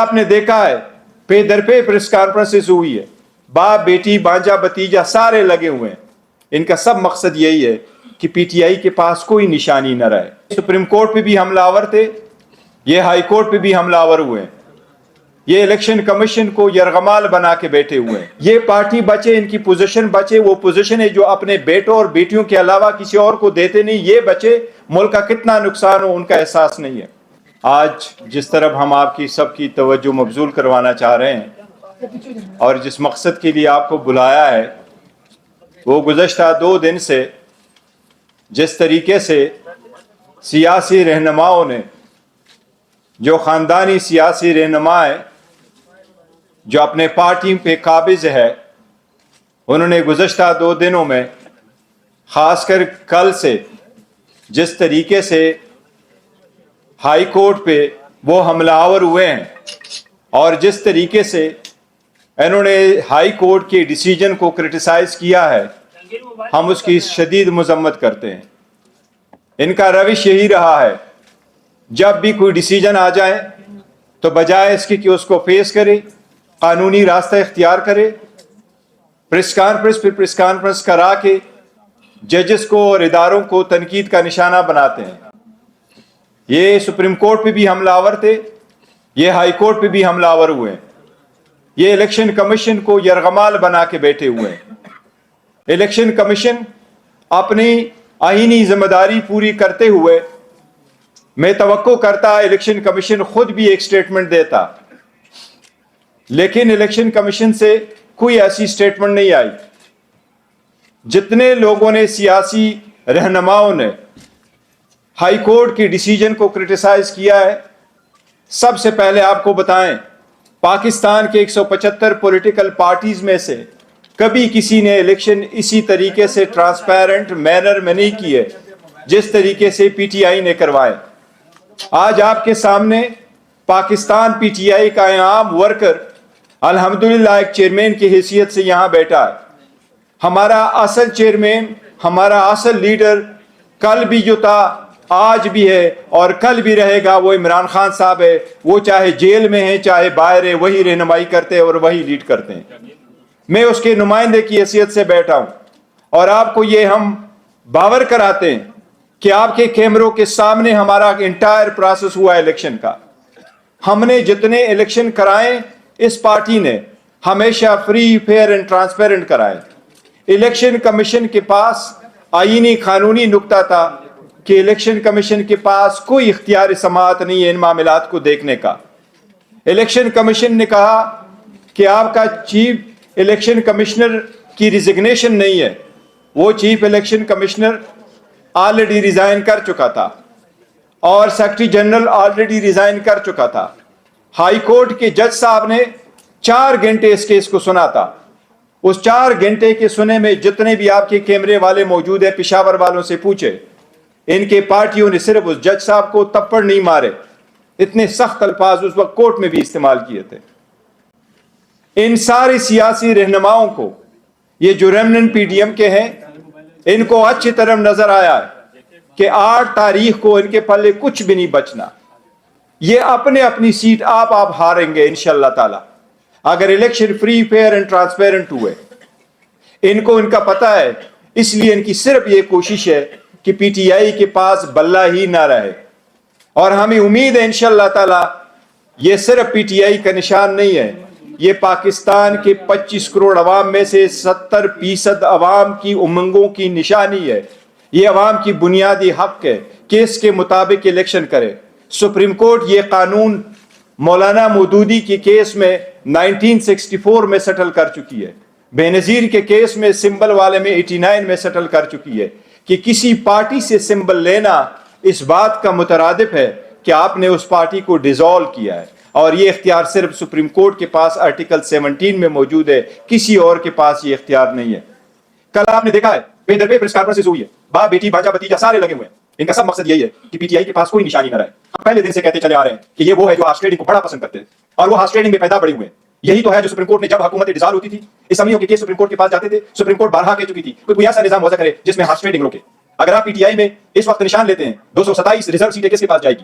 آپ نے دیکھا ہے پے در پہ پریس کانفرنسز ہوئی ہے, باپ بیٹی بانجا بتیجا سارے لگے ہوئے ہیں. ان کا سب مقصد یہی ہے کہ پی ٹی آئی کے پاس کوئی نشانی نہ رہے. سپریم کورٹ پہ بھی حملہ آور تھے, یہ ہائی کورٹ پہ بھی حملہ آور ہوئے ہیں, یہ الیکشن کمیشن کو یرغمال بنا کے بیٹھے ہوئے ہیں. یہ پارٹی بچے, ان کی پوزیشن بچے, وہ پوزیشن ہے جو اپنے بیٹوں اور بیٹیوں کے علاوہ کسی اور کو دیتے نہیں. یہ بچے ملک کا کتنا نقصان ہو ان کا احساس نہیں ہے. آج جس طرف ہم آپ کی سب کی توجہ مبذول کروانا چاہ رہے ہیں اور جس مقصد کے لیے آپ کو بلایا ہے, وہ گزشتہ 2 دن سے جس طریقے سے سیاسی رہنماؤں نے, جو خاندانی سیاسی رہنما ہے, جو اپنے پارٹی پہ قابض ہے, انہوں نے گزشتہ 2 دنوں میں خاص کر کل سے جس طریقے سے ہائی کورٹ پہ وہ حملہ آور ہوئے ہیں اور جس طریقے سے انہوں نے ہائی کورٹ کے ڈیسیجن کو کرٹیسائز کیا ہے, ہم اس کی شدید مذمت کرتے ہیں. ان کا روش یہی رہا ہے, جب بھی کوئی ڈیسیجن آ جائے تو بجائے اس کی کہ اس کو فیس کرے, قانونی راستہ اختیار کرے, پریس کانفرنس کرا کے ججز کو اور اداروں کو تنقید کا نشانہ بناتے ہیں. یہ سپریم کورٹ پہ بھی حملہ آور تھے, یہ ہائی کورٹ پہ بھی حملہ آور ہوئے ہیں, یہ الیکشن کمیشن کو یرغمال بنا کے بیٹھے ہوئے ہیں. الیکشن کمیشن اپنی آئینی ذمہ داری پوری کرتے ہوئے, میں توقع کرتا الیکشن کمیشن خود بھی ایک سٹیٹمنٹ دیتا, لیکن الیکشن کمیشن سے کوئی ایسی سٹیٹمنٹ نہیں آئی. جتنے لوگوں نے, سیاسی رہنماؤں نے ہائی کورٹ کی ڈیسیجن کو کرٹیسائز کیا ہے, سب سے پہلے آپ کو بتائیں, پاکستان کے 175 پولیٹیکل پارٹیز میں سے کبھی کسی نے الیکشن اسی طریقے سے ٹرانسپیرنٹ مینر میں نہیں کیے جس طریقے سے پی ٹی آئی نے کروائے. آج آپ کے سامنے پاکستان پی ٹی آئی کا عام ورکر الحمدللہ ایک چیئرمین کی حیثیت سے یہاں بیٹھا ہے. ہمارا اصل چیئرمین, ہمارا اصل لیڈر کل بھی جو تھا, آج بھی ہے اور کل بھی رہے گا, وہ عمران خان صاحب ہے. وہ چاہے جیل میں ہیں چاہے باہر ہے, وہی رہنمائی کرتے ہیں اور وہی لیڈ کرتے ہیں. میں اس کے نمائندے کی حیثیت سے بیٹھا ہوں اور آپ کو یہ ہم باور کراتے ہیں کہ آپ کے کیمروں کے سامنے ہمارا انٹائر پروسیس ہوا ہے الیکشن کا. ہم نے جتنے الیکشن کرائے اس پارٹی نے ہمیشہ فری, فیئر اینڈ ٹرانسپیرنٹ کرائے. الیکشن کمیشن کے پاس آئینی قانونی نقطہ تھا کہ الیکشن کمیشن کے پاس کوئی اختیار سماعت نہیں ہے ان معاملات کو دیکھنے کا. الیکشن کمیشن نے کہا کہ آپ کا چیف الیکشن کمشنر کی ریزگنیشن نہیں ہے. وہ chief election commissioner already resign کر چکا تھا اور سیکرٹری جنرل آلریڈی ریزائن کر چکا تھا. ہائی کورٹ کے جج صاحب نے 4 گھنٹے اس کیس کو سنا تھا. اس 4 گھنٹے کے سنے میں جتنے بھی آپ کے کیمرے والے موجود ہیں, پشاور والوں سے پوچھے, ان کے پارٹیوں نے صرف اس جج صاحب کو تپڑ نہیں مارے, اتنے سخت الفاظ اس وقت کورٹ میں بھی استعمال کیے تھے. ان سارے سیاسی رہنماؤں کو, یہ جو ریمننٹ پی ڈی ایم کے ہیں, ان کو اچھی طرح نظر آیا ہے کہ 8 تاریخ کو ان کے پلے کچھ بھی نہیں بچنا. یہ اپنے اپنی سیٹ آپ ہاریں گے انشاءاللہ تعالی اگر election free, fair and transparent ہوئے. ان کو ان کا پتہ ہے, اس لیے ان کی صرف یہ کوشش ہے کہ پی ٹی آئی کے پاس بلہ ہی نہ رہے. اور ہمیں امید ہے انشاءاللہ تعالی یہ صرف پی ٹی آئی کا نشان نہیں ہے, یہ پاکستان کے 25 کروڑ عوام میں سے 70% عوام کی امنگوں کی نشانی ہے. یہ عوام کی بنیادی حق ہے کہ اس کے مطابق الیکشن کرے. سپریم کورٹ یہ قانون مولانا مودودی کے کیس میں 1964 میں سیٹل کر چکی ہے, بے نظیر کے کیس میں سمبل والے میں 89 میں سیٹل کر چکی ہے کہ کسی پارٹی سے سمبل لینا اس بات کا مترادف ہے کہ آپ نے اس پارٹی کو ڈیزالو کیا ہے. اور یہ اختیار صرف سپریم کورٹ کے پاس آرٹیکل 17 میں موجود ہے, کسی اور کے پاس یہ اختیار نہیں ہے. کل آپ نے دیکھا ہے پے در پہ پریس کانفرنسز ہوئی ہے, باپ بیٹی بانجا بتیجا سارے لگے ہوئے ہیں. ان کا سب مقصد یہی ہے کہ پی ٹی آئی کے پاس کوئی نشانی نہ رہے. ہم پہلے دن سے کہتے چلے آ رہے ہیں کہ یہ وہ ہے جو ہارس ٹریڈنگ کو بڑا پسند کرتے ہیں اور وہ ہارس ٹریڈنگ میں پیدا بڑے ہوئے ہیں. یہی تو ہے جو سپریم کورٹ نے جب حکومت ڈیزالو ہوتی تھی, اسمبلیوں کے کیس سپریم کورٹ کے پاس جاتے تھے, سپریم کورٹ بارہا کہہ چکی تھی کوئی ایسا نظام وضع کرے جس میں ہارس ٹریڈنگ روکے. اگر آپ پی ٹی آئی میں اس وقت نشان لیتے ہیں 227 ریزرو سیٹیں کس کے پاس جائے گی؟